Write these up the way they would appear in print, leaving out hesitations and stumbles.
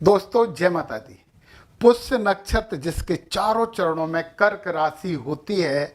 दोस्तों जय माता दी। पुष्य नक्षत्र जिसके चारों चरणों में कर्क राशि होती है,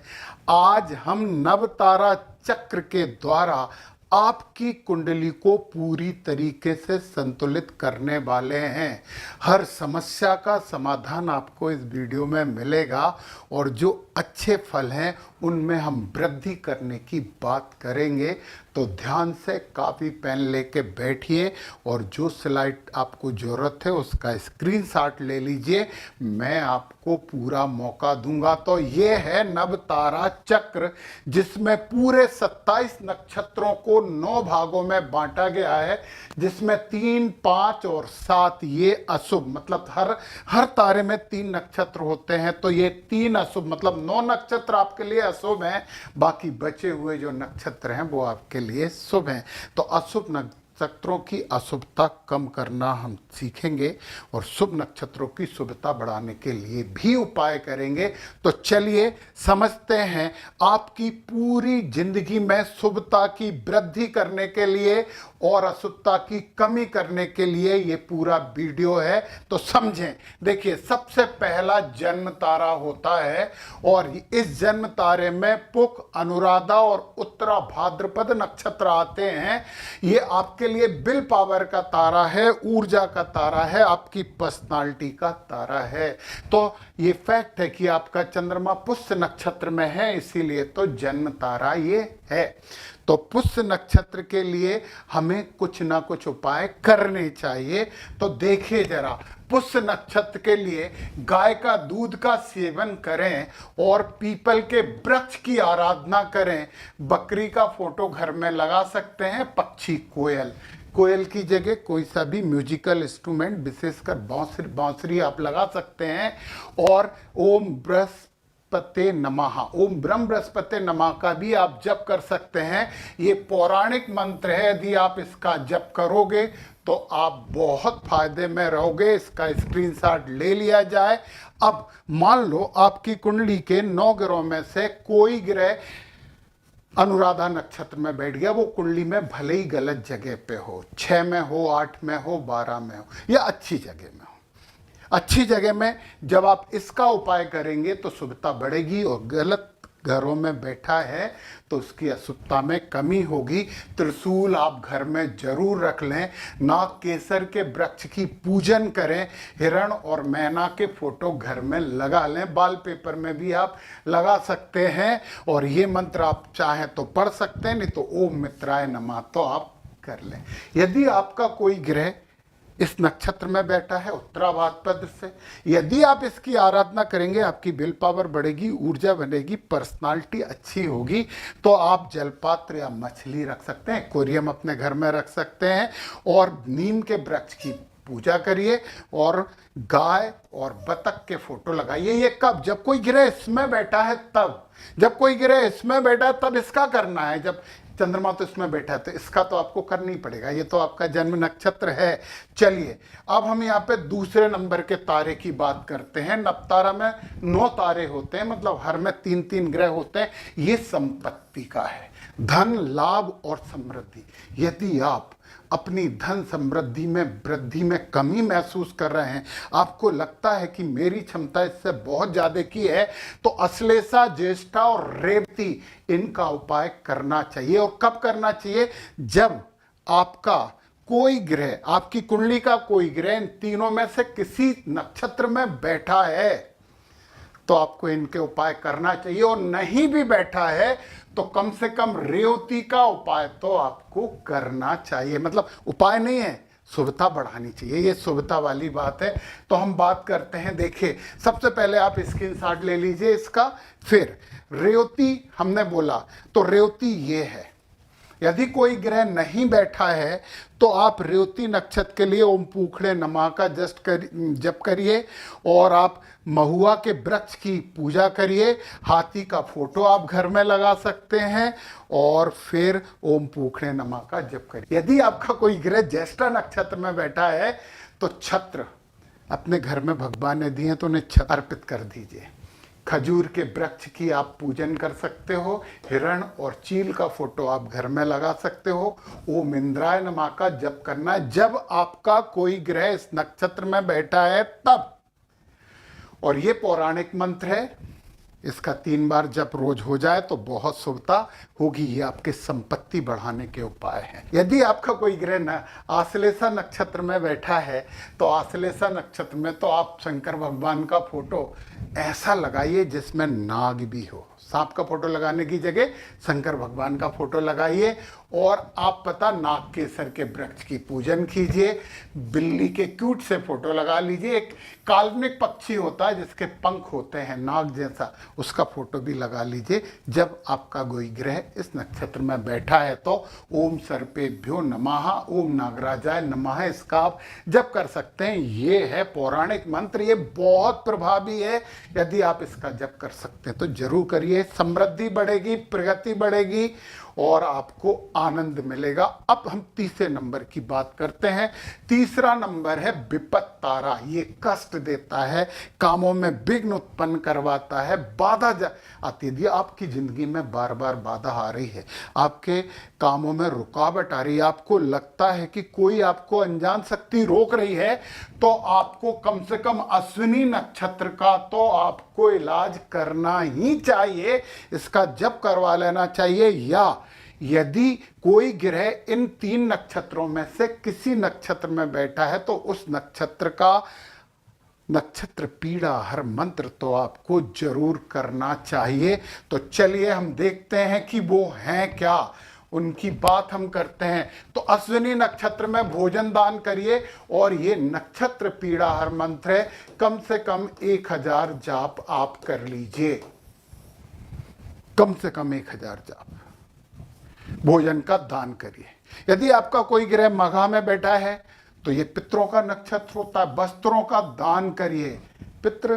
आज हम नवतारा चक्र के द्वारा आपकी कुंडली को पूरी तरीके से संतुलित करने वाले हैं। हर समस्या का समाधान आपको इस वीडियो में मिलेगा और जो अच्छे फल हैं उनमें हम वृद्धि करने की बात करेंगे। तो ध्यान से कापी पेन लेके बैठिए और जो स्लाइड आपको ज़रूरत है उसका स्क्रीनशॉट ले लीजिए। मैं आपको पूरा मौका दूंगा। तो ये है नवतारा चक्र जिसमें पूरे 27 नक्षत्रों को 9 भागों में बांटा गया है, जिसमें 3, 5 और 7 ये अशुभ, मतलब हर तारे में 3 नक्षत्र होते हैं। तो ये 3 अशुभ मतलब 9 नक्षत्र आपके लिए अशुभ हैं, बाकी बचे हुए जो नक्षत्र हैं वो आपके लिए शुभ हैं। तो अशुभ नक्षत्रों की अशुभता कम करना हम सीखेंगे और शुभ नक्षत्रों की शुभता बढ़ाने के लिए भी उपाय करेंगे। तो चलिए समझते हैं। आपकी पूरी जिंदगी में शुभता की वृद्धि करने के लिए और अशुभता की कमी करने के लिए ये पूरा वीडियो है, तो समझें। देखिए, सबसे पहला जन्म तारा होता है और इस जन्म तारे में पुख, अनुराधा और उत्तरा भाद्रपद नक्षत्र आते हैं। ये आपके लिए विल पावर का तारा है, ऊर्जा का तारा है, आपकी पर्सनालिटी का तारा है। तो ये फैक्ट है कि आपका चंद्रमा पुष्य नक्षत्र में है, इसीलिए तो जन्म तारा ये है। तो पुष्य नक्षत्र के लिए हमें कुछ ना कुछ उपाय करने चाहिए। तो देखिए जरा, पुष्य नक्षत्र के लिए गाय का दूध का सेवन करें और पीपल के वृक्ष की आराधना करें। बकरी का फोटो घर में लगा सकते हैं। पक्षी कोयल की जगह कोई सा भी म्यूजिकल इंस्ट्रूमेंट, विशेषकर बांसुरी आप लगा सकते हैं। और ओम बृहस्पति नमः, ओम ब्रह्म बृहस्पति नमः का भी आप जप कर सकते हैं। ये पौराणिक मंत्र है, यदि आप इसका जप करोगे तो आप बहुत फायदे में रहोगे। इसका स्क्रीनशॉट ले लिया जाए। अब मान लो आपकी कुंडली के 9 ग्रहों में से कोई ग्रह अनुराधा नक्षत्र में बैठ गया। वो कुंडली में भले ही गलत जगह पे हो, 6 में हो, 8 में हो, 12 में हो या अच्छी जगह में हो। अच्छी जगह में जब आप इसका उपाय करेंगे तो शुभता बढ़ेगी, और गलत घरों में बैठा है तो उसकी अशुभता में कमी होगी। त्रिशूल आप घर में जरूर रख लें। नाग केसर के वृक्ष की पूजन करें। हिरण और मैना के फोटो घर में लगा लें। बाल पेपर में भी आप लगा सकते हैं। और ये मंत्र आप चाहें तो पढ़ सकते हैं, नहीं तो ओम मित्राय नमः तो आप कर लें। यदि आपका कोई ग्रह इस नक्षत्र में बैठा है उत्तराभाद्रपद से, यदि आप इसकी आराधना करेंगे आपकी विल पावर बढ़ेगी, ऊर्जा बढ़ेगी, पर्सनालिटी अच्छी होगी। तो आप जलपात्र या मछली रख सकते हैं, एक्वेरियम अपने घर में रख सकते हैं और नीम के वृक्ष की पूजा करिए और गाय और बतख के फोटो लगाइए। ये कब? जब कोई ग्रह इसमें बैठा है तब। जब कोई ग्रह इसमें बैठा है तब इसका करना है। जब चंद्रमा तो इसमें बैठा है तो इसका तो आपको करना ही पड़ेगा, ये तो आपका जन्म नक्षत्र है। चलिए अब हम यहाँ पे दूसरे नंबर के तारे की बात करते हैं। नवतारा में 9 तारे होते हैं, मतलब हर में 3-3 ग्रह होते हैं। ये संपत्ति का है, धन, लाभ और समृद्धि। यदि आप अपनी धन समृद्धि में वृद्धि में कमी महसूस कर रहे हैं, आपको लगता है कि मेरी क्षमता इससे बहुत ज़्यादा की है, तो अश्लेषा, ज्येष्ठा और रेवती इनका उपाय करना चाहिए। और कब करना चाहिए? जब आपका कोई ग्रह, आपकी कुंडली का कोई ग्रह इन तीनों में से किसी नक्षत्र में बैठा है तो आपको इनके उपाय करना चाहिए। और नहीं भी बैठा है तो कम से कम रेवती का उपाय तो आपको करना चाहिए। मतलब उपाय नहीं है, शुभता बढ़ानी चाहिए, ये शुभता वाली बात है। तो हम बात करते हैं। देखिए, सबसे पहले आप स्क्रीनशॉट ले लीजिए इसका। फिर रेवती हमने बोला, तो रेवती ये है। यदि कोई ग्रह नहीं बैठा है तो आप रेवती नक्षत्र के लिए ओम पूखड़े नमः का जप करिए और आप महुआ के वृक्ष की पूजा करिए। हाथी का फोटो आप घर में लगा सकते हैं और फिर ओम पूखड़े नमः का जप करिए। यदि आपका कोई ग्रह ज्येष्ठा नक्षत्र में बैठा है तो छत्र अपने घर में भगवान ने दिए तो उन्हें छत्र अर्पित कर दीजिए। खजूर के वृक्ष की आप पूजन कर सकते हो। हिरण और चील का फोटो आप घर में लगा सकते हो। ओम इंद्राय नमः का जप करना है जब आपका कोई ग्रह इस नक्षत्र में बैठा है तब। और ये पौराणिक मंत्र है, इसका 3 बार जप रोज हो जाए तो बहुत शुभता होगी। ये आपके संपत्ति बढ़ाने के उपाय हैं। यदि आपका कोई ग्रह न आश्लेषा नक्षत्र में बैठा है तो आश्लेषा नक्षत्र में तो आप शंकर भगवान का फोटो ऐसा लगाइए जिसमें नाग भी हो। सांप का फोटो लगाने की जगह शंकर भगवान का फोटो लगाइए। और आप पता नाग केसर के वृक्ष की पूजन कीजिए। बिल्ली के क्यूट से फोटो लगा लीजिए। एक काल्पनिक पक्षी होता है जिसके पंख होते हैं नाग जैसा, उसका फोटो भी लगा लीजिए। जब आपका कोई ग्रह इस नक्षत्र में बैठा है तो ओम सर्पेभ्यो नमः, ओम नागराजाय नमः, इसका आप जप कर सकते हैं। ये है पौराणिक मंत्र, ये बहुत प्रभावी है। यदि आप इसका जप कर सकते हैं तो जरूर करिए। समृद्धि बढ़ेगी, प्रगति बढ़ेगी और आपको आनंद मिलेगा। अब हम तीसरे नंबर की बात करते हैं। तीसरा नंबर है विपत तारा। ये कष्ट देता है, कामों में विघ्न उत्पन्न करवाता है, बाधा आती है। आपकी जिंदगी में बार बार बाधा आ रही है, आपके कामों में रुकावट आ रही है, आपको लगता है कि कोई आपको अनजान शक्ति रोक रही है, तो आपको कम से कम अश्विनी नक्षत्र का तो आपको इलाज करना ही चाहिए। इसका जप करवा लेना चाहिए। या यदि कोई ग्रह इन 3 नक्षत्रों में से किसी नक्षत्र में बैठा है तो उस नक्षत्र का नक्षत्र पीड़ा हर मंत्र तो आपको जरूर करना चाहिए। तो चलिए हम देखते हैं कि वो हैं क्या, उनकी बात हम करते हैं। तो अश्विनी नक्षत्र में भोजन दान करिए और ये नक्षत्र पीड़ा हर मंत्र है। कम से कम 1000 जाप आप कर लीजिए, कम से कम 1000 जाप भोजन का दान करिए। यदि आपका कोई ग्रह मघा में बैठा है तो ये पितरों का नक्षत्र होता है, वस्त्रों का दान करिए, पितृ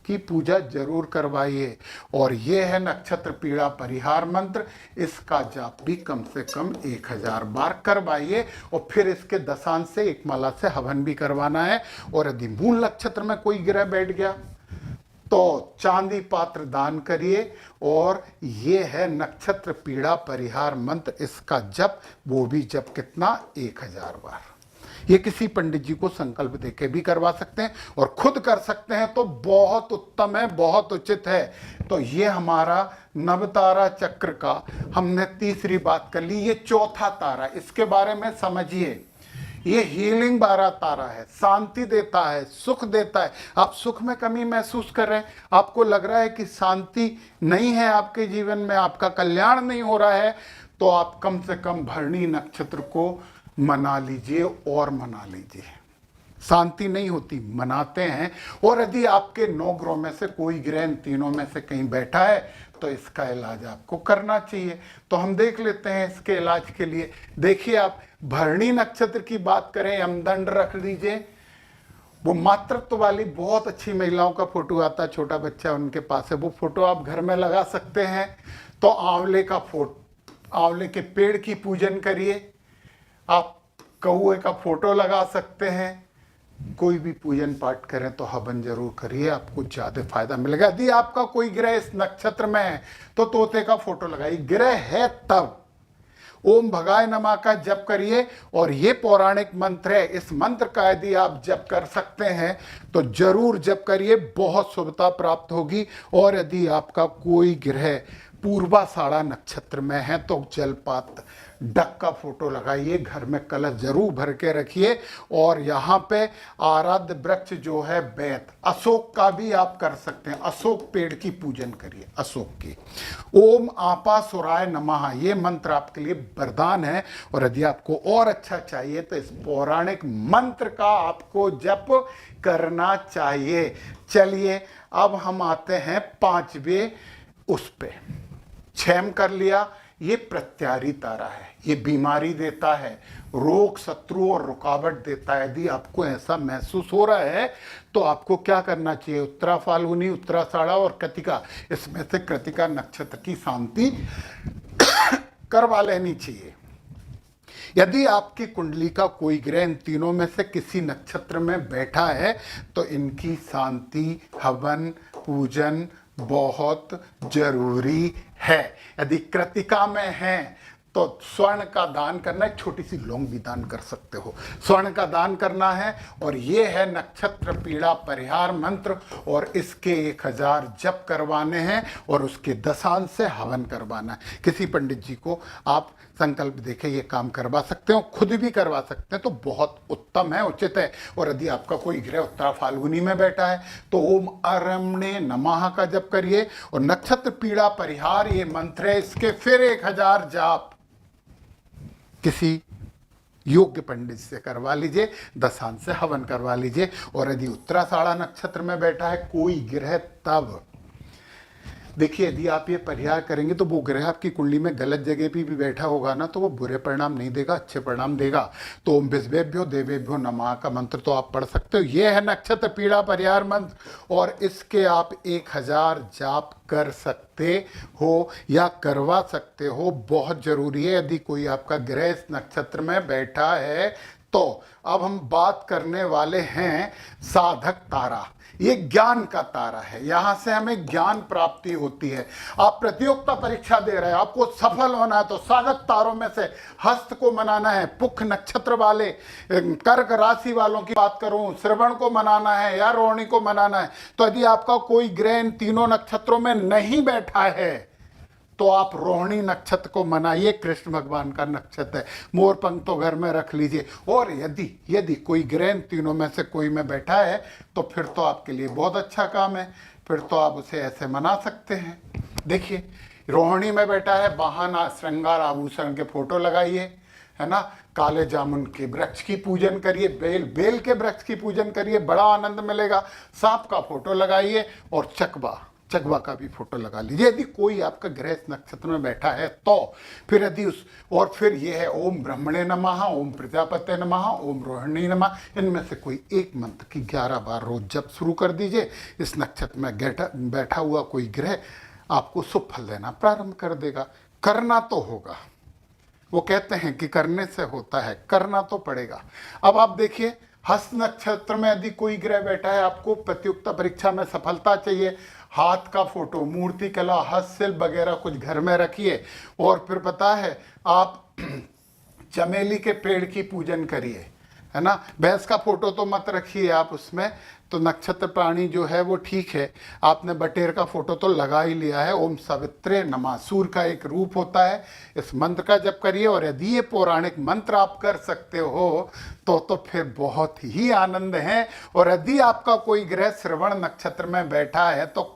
की पूजा जरूर करवाइए। और ये है नक्षत्र पीड़ा परिहार मंत्र, इसका जाप भी कम से कम 1000 बार करवाइए। और फिर इसके दशांश से एक माला से हवन भी करवाना है। और यदि मूल नक्षत्र में कोई ग्रह बैठ गया तो चांदी पात्र दान करिए। और ये है नक्षत्र पीड़ा परिहार मंत्र, इसका जप वो भी जप कितना 1000 बार। ये किसी पंडित जी को संकल्प देके भी करवा सकते हैं और खुद कर सकते हैं तो बहुत उत्तम है, बहुत उचित है। तो ये हमारा नवतारा चक्र का हमने तीसरी बात कर ली। ये चौथा तारा, इसके बारे में समझिए। ये हीलिंग वाला तारा है, शांति देता है, सुख देता है। आप सुख में कमी महसूस कर रहे हैं, आपको लग रहा है कि शांति नहीं है आपके जीवन में, आपका कल्याण नहीं हो रहा है, तो आप कम से कम भरणी नक्षत्र को मना लीजिए और मना लीजिए। शांति नहीं होती, मनाते हैं। और यदि आपके 9 ग्रहों में से कोई ग्रह इन तीनों में से कहीं बैठा है तो इसका इलाज आपको करना चाहिए। तो हम देख लेते हैं इसके इलाज के लिए। देखिए, आप भरणी नक्षत्र की बात करें, यमदंड रख लीजिए। वो मातृत्व वाली बहुत अच्छी महिलाओं का फोटो आता है, छोटा बच्चा उनके पास है, वो फोटो आप घर में लगा सकते हैं। तो आंवले के पेड़ की पूजन करिए। आप कौए का फोटो लगा सकते हैं। कोई भी पूजन पाठ करें तो हवन जरूर करिए, आपको ज्यादा फायदा मिलेगा। यदि आपका कोई ग्रह इस नक्षत्र में है तो तोते का फोटो लगाइए। ग्रह है तब ओम भगाय नमः का जप करिए। और ये पौराणिक मंत्र है, इस मंत्र का यदि आप जप कर सकते हैं तो जरूर जप करिए, बहुत शुभता प्राप्त होगी। और यदि आपका कोई ग्रह पूर्वाषाढ़ा नक्षत्र में है तो जलपात डक का फोटो लगाइए, घर में कलश जरूर भर के रखिए। और यहाँ पे आराध्य वृक्ष जो है बेत, अशोक का भी आप कर सकते हैं, अशोक पेड़ की पूजन करिए, अशोक की। ओम आपासुराय नमः, ये मंत्र आपके लिए वरदान है। और यदि आपको और अच्छा चाहिए तो इस पौराणिक मंत्र का आपको जप करना चाहिए। चलिए अब हम आते हैं 5वें उस पे। 6 कर लिया, ये प्रत्यारी तारा है, ये बीमारी देता है, रोग शत्रु और रुकावट देता है। यदि आपको ऐसा महसूस हो रहा है तो आपको क्या करना चाहिए, उत्तरा फाल्गुनी, उत्तराषाढ़ा और कृतिका, इसमें से कृतिका नक्षत्र की शांति करवा लेनी चाहिए। यदि आपकी कुंडली का कोई ग्रह इन तीनों में से किसी नक्षत्र में बैठा है तो इनकी शांति, हवन, पूजन, बहुत जरूरी है। यदि कृतिका में है तो स्वर्ण का दान करना, एक छोटी सी लौंग भी दान कर सकते हो, स्वर्ण का दान करना है। और ये है नक्षत्र पीड़ा परिहार मंत्र, और इसके 1000 जप करवाने हैं और उसके दशांश से हवन करवाना है। किसी पंडित जी को आप संकल्प देके ये काम करवा सकते हो, खुद भी करवा सकते हैं, तो बहुत उत्तम है, उचित है। और यदि आपका कोई ग्रह उत्तरा फाल्गुनी में बैठा है तो ओम अरमणे नमः का जप करिए, और नक्षत्र पीड़ा परिहार ये मंत्र है, इसके फिर 1000 जाप किसी योग्य पंडित से करवा लीजिए, दशांश से हवन करवा लीजिए। और यदि उत्तराषाढ़ा नक्षत्र में बैठा है कोई ग्रह, तब देखिए यदि आप ये परिहार करेंगे तो वो ग्रह आपकी कुंडली में गलत जगह पे भी बैठा होगा ना, तो वो बुरे परिणाम नहीं देगा, अच्छे परिणाम देगा। तो ओम विश्वेभ्यो देवेभ्यो नमः का मंत्र तो आप पढ़ सकते हो। ये है नक्षत्र पीड़ा परिहार मंत्र, और इसके आप 1000 जाप कर सकते हो या करवा सकते हो, बहुत जरूरी है यदि कोई आपका ग्रह इस नक्षत्र में बैठा है तो। अब हम बात करने वाले हैं साधक तारा। ये ज्ञान का तारा है, यहां से हमें ज्ञान प्राप्ति होती है। आप प्रतियोगिता परीक्षा दे रहे हैं, आपको सफल होना है, तो साधक तारों में से हस्त को मनाना है। पुख नक्षत्र वाले, कर्क राशि वालों की बात करूं, श्रवण को मनाना है या रोहिणी को मनाना है। तो यदि आपका कोई ग्रह इन तीनों नक्षत्रों में नहीं बैठा है तो आप रोहिणी नक्षत्र को मनाइए, कृष्ण भगवान का नक्षत्र है। मोर पंख तो घर में रख लीजिए। और यदि यदि कोई ग्रह तीनों में से कोई में बैठा है तो फिर तो आपके लिए बहुत अच्छा काम है, फिर तो आप उसे ऐसे मना सकते हैं। देखिए रोहिणी में बैठा है, वाहन श्रृंगार आभूषण के फोटो लगाइए, है ना, काले जामुन के वृक्ष की पूजन करिए, बेल के वृक्ष की पूजन करिए, बड़ा आनंद मिलेगा। सांप का फोटो लगाइए और चकवा का भी फोटो लगा लीजिए यदि कोई आपका ग्रह इस नक्षत्र में बैठा है तो। फिर यदि और फिर ये है ओम ब्रह्मणे नमः, ओम प्रजापते नमः, ओम रोहिणी नमः, इनमें से कोई एक मंत्र की 11 बार रोज जप शुरू कर दीजिए। इस नक्षत्र में बैठा हुआ कोई ग्रह आपको शुभ फल देना प्रारंभ कर देगा। करना तो होगा, वो कहते हैं कि करने से होता है, करना तो पड़ेगा। अब आप देखिए हस्त नक्षत्र में यदि कोई ग्रह बैठा है, आपको प्रतियोगिता परीक्षा में सफलता चाहिए, हाथ का फोटो, मूर्ति कला, हस्तशिल्प वगैरह कुछ घर में रखिए। और फिर पता है आप चमेली के पेड़ की पूजन करिए, है ना। भैंस का फोटो तो मत रखिए आप उसमें, तो नक्षत्र प्राणी जो है वो ठीक है। आपने बटेर का फोटो तो लगा ही लिया है। ओम सवित्रे नमः, सूर्य का एक रूप होता है, इस मंत्र का जप करिए। और यदि ये पौराणिक मंत्र आप कर सकते हो तो फिर बहुत ही आनंद है। और यदि आपका कोई ग्रह श्रवण नक्षत्र में बैठा है तो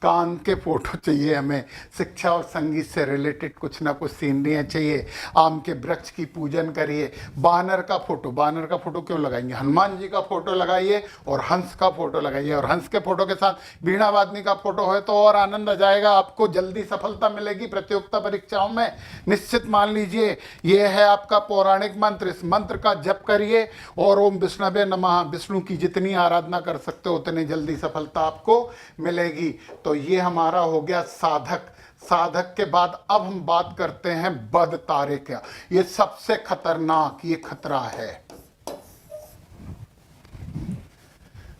कान के फोटो चाहिए हमें, शिक्षा और संगीत से रिलेटेड कुछ ना कुछ सीनरियाँ चाहिए। आम के वृक्ष की पूजन करिए। बानर का फोटो क्यों लगाएंगे, हनुमान जी का फोटो लगाइए और हंस का फोटो लगाइए। और हंस के फोटो के साथ वीणा वादनी का फोटो है तो और आनंद आ जाएगा, आपको जल्दी सफलता मिलेगी प्रतियोगिता परीक्षाओं में, निश्चित मान लीजिए। ये है आपका पौराणिक मंत्र, इस मंत्र का जप करिए। और ओम विष्णवे नमः, विष्णु की जितनी आराधना कर सकते हो उतनी जल्दी सफलता आपको मिलेगी। तो ये हमारा हो गया साधक के बाद अब हम बात करते हैं बद तारे का। ये सबसे खतरनाक, ये खतरा है।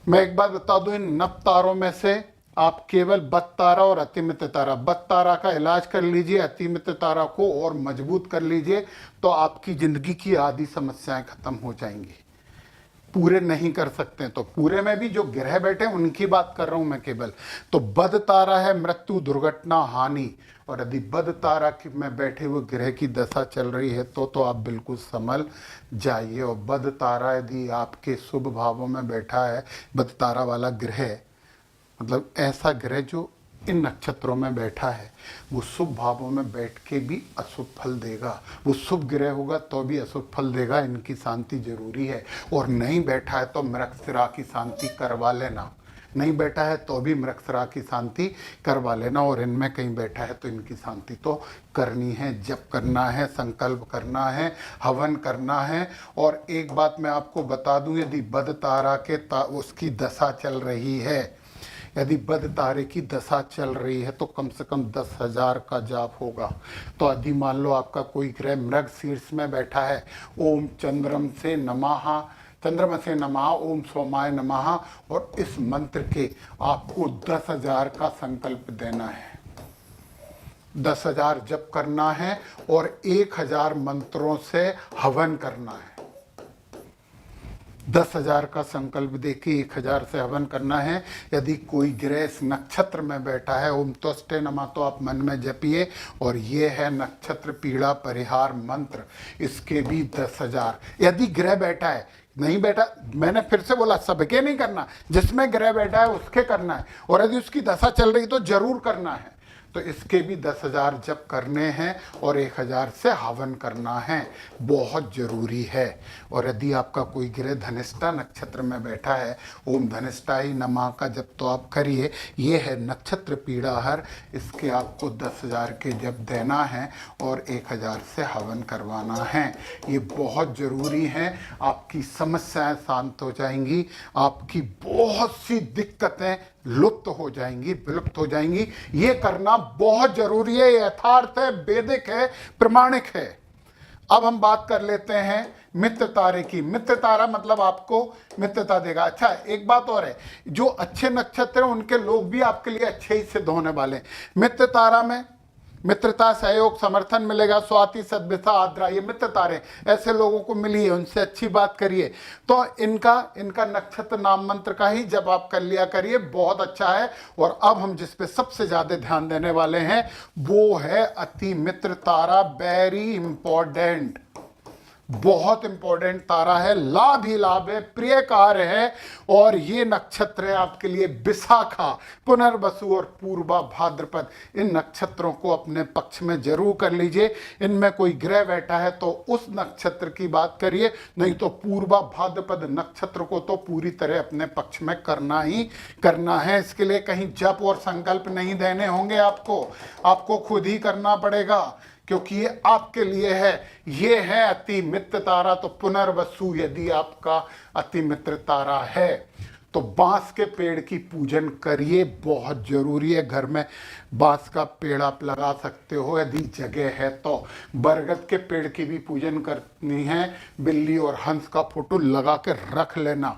मैं एक बात बता दूं, इन नव तारों में से आप केवल बद तारा और अतिमित्र तारा, बद तारा का इलाज कर लीजिए, अतिमित्र तारा को और मजबूत कर लीजिए, तो आपकी जिंदगी की आधी समस्याएं खत्म हो जाएंगी। पूरे नहीं कर सकते तो पूरे में भी जो ग्रह बैठे उनकी बात कर रहा हूं मैं केवल। तो बद तारा है मृत्यु, दुर्घटना, हानि। और यदि बद तारा में बैठे हुए ग्रह की दशा चल रही है तो आप बिल्कुल संभल जाइए। और बद तारा यदि आपके शुभ भावों में बैठा है, बद तारा वाला ग्रह मतलब ऐसा ग्रह जो इन नक्षत्रों में बैठा है, वो शुभ भावों में बैठ के भी अशुभ फल देगा। वो शुभ ग्रह होगा तो भी अशुभ फल देगा, इनकी शांति जरूरी है। और नहीं बैठा है तो मृगशिरा की शांति करवा लेना, नहीं बैठा है तो भी मृगशिरा की शांति करवा लेना। और इनमें कहीं बैठा है तो इनकी शांति तो करनी है, जप करना है, संकल्प करना है, हवन करना है। और एक बात मैं आपको बता दूं, यदि बद तारा के उसकी दशा चल रही है, यदि बद तारे की दशा चल रही है तो कम से कम 10,000 का जाप होगा। तो यदि मान लो आपका कोई ग्रह मृग शीर्ष में बैठा है, ओम चंद्रम से नमः चंद्रमसे नमः, ओम सोमाय नमः। और इस मंत्र के आपको 10,000 का संकल्प देना है, 10,000 जप करना है और 1,000 मंत्रों से हवन करना है। 10,000 का संकल्प देखिए, 1,000 से हवन करना है। यदि कोई ग्रह इस नक्षत्र में बैठा है, ओम त्वष्टे नमः, तो आप मन में जपिए। और ये है नक्षत्र पीड़ा परिहार मंत्र, इसके भी 10,000। यदि ग्रह बैठा है, नहीं बैठा, मैंने फिर से बोला सबके नहीं करना, जिसमें ग्रह बैठा है उसके करना है। और यदि उसकी दशा चल रही तो जरूर करना है। तो इसके भी 10,000 जप करने हैं और 1,000 से हवन करना है, बहुत जरूरी है। और यदि आपका कोई ग्रह धनिष्ठा नक्षत्र में बैठा है, ओम धनिष्ठाय नमः का जप तो आप करिए। ये है नक्षत्र पीड़ाहर, इसके आपको 10,000 के जप देना है और 1,000 से हवन करवाना है। ये बहुत जरूरी है, आपकी समस्याएं शांत हो जाएंगी, आपकी बहुत सी दिक्कतें लुप्त हो जाएंगी, विलुप्त हो जाएंगी। ये करना बहुत जरूरी है, यथार्थ है, वैदिक है, प्रमाणिक है। अब हम बात कर लेते हैं मित्र तारे की। मित्र तारा मतलब आपको मित्रता देगा। अच्छा, एक बात और है, जो अच्छे नक्षत्र हैं उनके लोग भी आपके लिए अच्छे ही सिद्ध होने वाले हैं। मित्र तारा में मित्रता, सहयोग, समर्थन मिलेगा। स्वाति, सद्भिषा, आद्रा, ये मित्र तारे, ऐसे लोगों को मिलिए, उनसे अच्छी बात करिए। तो इनका नक्षत्र नाम मंत्र का ही जब आप कर लिया करिए, बहुत अच्छा है। और अब हम जिस पे सबसे ज्यादा ध्यान देने वाले हैं वो है अति मित्र तारा। वेरी इंपॉर्टेंट, बहुत इंपॉर्टेंट तारा है, लाभ ही लाभ है, प्रिय कार्य है। और ये नक्षत्र है आपके लिए विशाखा, पुनर्वसु और पूर्वा भाद्रपद। इन नक्षत्रों को अपने पक्ष में जरूर कर लीजिए। इनमें कोई ग्रह बैठा है तो उस नक्षत्र की बात करिए, नहीं तो पूर्वा भाद्रपद नक्षत्र को तो पूरी तरह अपने पक्ष में करना ही करना है। इसके लिए कहीं जप और संकल्प नहीं देने होंगे, आपको खुद ही करना पड़ेगा, क्योंकि ये आपके लिए है। ये है अति मित्र तारा। तो पुनर्वसु यदि आपका अति मित्र तारा है तो बांस के पेड़ की पूजन करिए, बहुत जरूरी है। घर में बांस का पेड़ आप लगा सकते हो यदि जगह है तो। बरगद के पेड़ की भी पूजन करनी है। बिल्ली और हंस का फोटो लगा के रख लेना,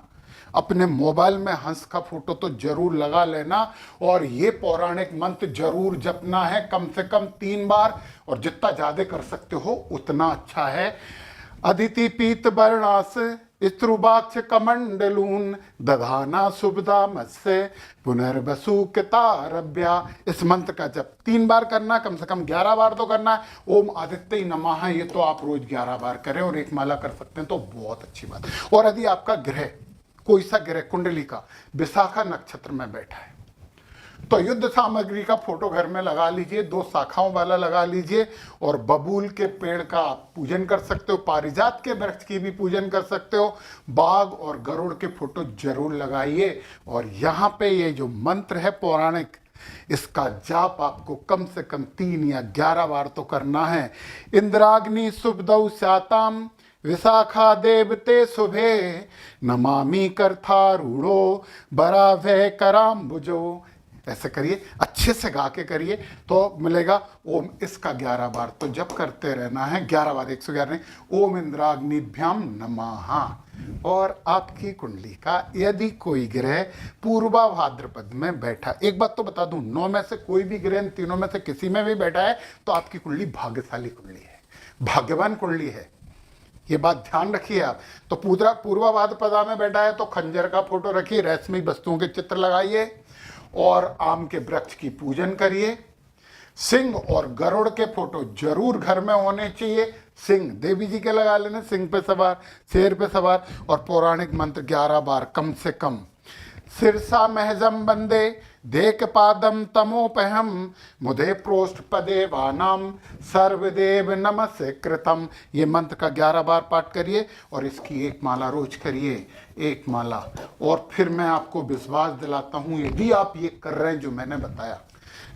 अपने मोबाइल में हंस का फोटो तो जरूर लगा लेना। और ये पौराणिक मंत्र जरूर जपना है, कम से कम 3 बार, और जितना ज्यादा कर सकते हो उतना अच्छा है। अदिति पीत वर्णास स्त्रुबाक्ष कमंडलून दधाना शुभदा मत्स्य पुनर्वसु कितारभ्या। इस मंत्र का जप 3 बार करना, कम से कम 11 बार तो करना है। ओम आदित्य नमः, ये तो आप रोज 11 बार करें और 1 माला कर सकते हैं तो बहुत अच्छी बात। और यदि आपका ग्रह, कोई सा ग्रह कुंडली का विशाखा नक्षत्र में बैठा है तो युद्ध सामग्री का फोटो घर में लगा लीजिए, 2 शाखाओं वाला लगा लीजिए। और बबूल के पेड़ का आप पूजन कर सकते हो, पारिजात के वृक्ष की भी पूजन कर सकते हो। बाघ और गरुड़ के फोटो जरूर लगाइए। और यहाँ पे ये जो मंत्र है पौराणिक, इसका जाप आपको कम से कम 3 या 11 बार तो करना है। इंद्राग्नि शुभदौ स्याताम विशाखा देवते शुभे नमामि करथारूढ़ो बराभय कराम भुजो। ऐसे करिए, अच्छे से गा के करिए तो मिलेगा। ओम इसका 11 बार तो जप करते रहना है, 11 बार, 111 नहीं। ओम इंद्राग्निभ्याम नमः। और आपकी कुंडली का यदि कोई ग्रह पूर्वा भाद्रपद में बैठा, एक बात तो बता दूं, 9 में से कोई भी ग्रह, इन तीनों में से किसी में भी बैठा है तो आपकी कुंडली भाग्यशाली कुंडली है, भाग्यवान कुंडली है। ये बात ध्यान रखिए आप। तो पूर्वा भाद्रपदा में बैठा है तो खंजर का फोटो रखिए, रहस्यमयी वस्तुओं के चित्र लगाइए और आम के वृक्ष की पूजन करिए। सिंह और गरुड़ के फोटो जरूर घर में होने चाहिए। सिंह देवी जी के लगा लेने, सिंह पे सवार, शेर पे सवार। और पौराणिक मंत्र 11 बार कम से कम। सिरसा महजम बंदे देख पादम तमोपहम मुदे प्रोष्ठ पदे वानाम सर्वदेव नमस्य कृतम। ये मंत्र का 11 बार पाठ करिए और इसकी 1 माला रोज करिए, 1 माला। और फिर मैं आपको विश्वास दिलाता हूँ, यदि आप ये कर रहे हैं जो मैंने बताया,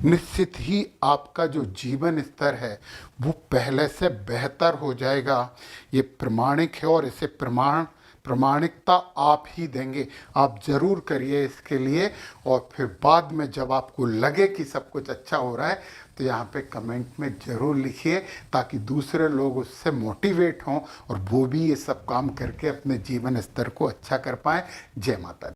निश्चित ही आपका जो जीवन स्तर है वो पहले से बेहतर हो जाएगा। ये प्रमाणिक है और इसे प्रमाणिकता आप ही देंगे। आप ज़रूर करिए इसके लिए, और फिर बाद में जब आपको लगे कि सब कुछ अच्छा हो रहा है तो यहाँ पे कमेंट में ज़रूर लिखिए, ताकि दूसरे लोग उससे मोटिवेट हों और वो भी ये सब काम करके अपने जीवन स्तर को अच्छा कर पाएँ। जय माता दी।